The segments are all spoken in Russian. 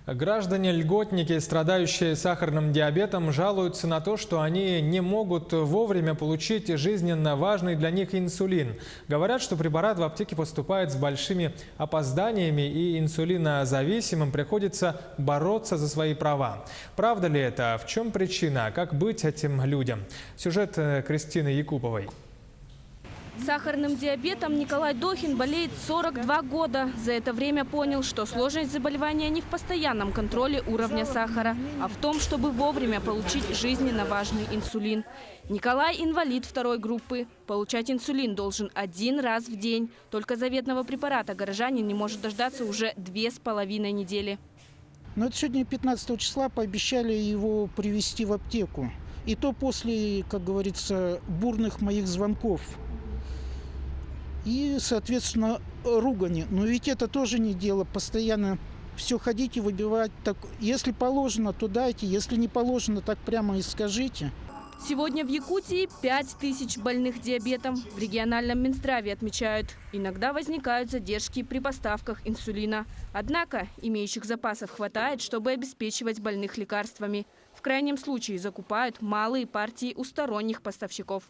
Граждане-льготники, страдающие сахарным диабетом, жалуются на то, что они не могут вовремя получить жизненно важный для них инсулин. Говорят, что препарат в аптеке поступает с большими опозданиями, и инсулинозависимым приходится бороться за свои права. Правда ли это? В чем причина? Как быть этим людям? Сюжет Кристины Якуповой. Сахарным диабетом Николай Дохин болеет 42 года. За это время понял, что сложность заболевания не в постоянном контроле уровня сахара, а в том, чтобы вовремя получить жизненно важный инсулин. Николай – инвалид второй группы. Получать инсулин должен один раз в день. Только заветного препарата горожанин не может дождаться уже 2,5 недели. Но это сегодня 15 числа пообещали его привезти в аптеку. И то после, как говорится, бурных моих звонков. И, соответственно, ругани. Но ведь это тоже не дело. Постоянно все ходить и выбивать. Так, если положено, то дайте. Если не положено, так прямо и скажите. Сегодня в Якутии 5000 больных диабетом. В региональном Минздраве отмечают, иногда возникают задержки при поставках инсулина. Однако имеющих запасов хватает, чтобы обеспечивать больных лекарствами. В крайнем случае закупают малые партии у сторонних поставщиков.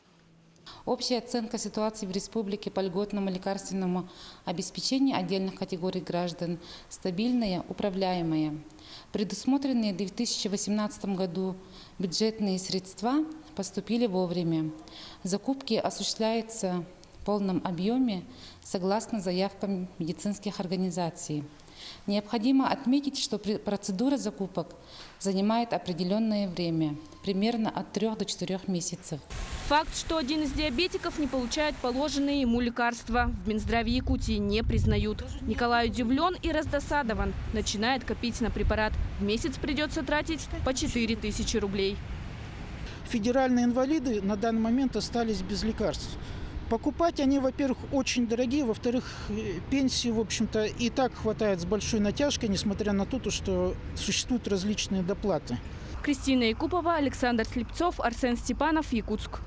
Общая оценка ситуации в республике по льготному лекарственному обеспечению отдельных категорий граждан стабильная, управляемая. Предусмотренные в 2018 году бюджетные средства поступили вовремя. Закупки осуществляются в полном объеме согласно заявкам медицинских организаций. Необходимо отметить, что процедура закупок занимает определенное время, примерно от 3 до 4 месяцев. Факт, что один из диабетиков не получает положенные ему лекарства, в Минздраве Якутии не признают. Николай удивлен и раздосадован. Начинает копить на препарат. В месяц придется тратить по 4000 рублей. Федеральные инвалиды на данный момент остались без лекарств. Покупать они, во-первых, очень дорогие, во-вторых, пенсии, в общем-то, и так хватает с большой натяжкой, несмотря на то, что существуют различные доплаты. Кристина Якупова, Александр Слепцов, Арсен Степанов, Якутск.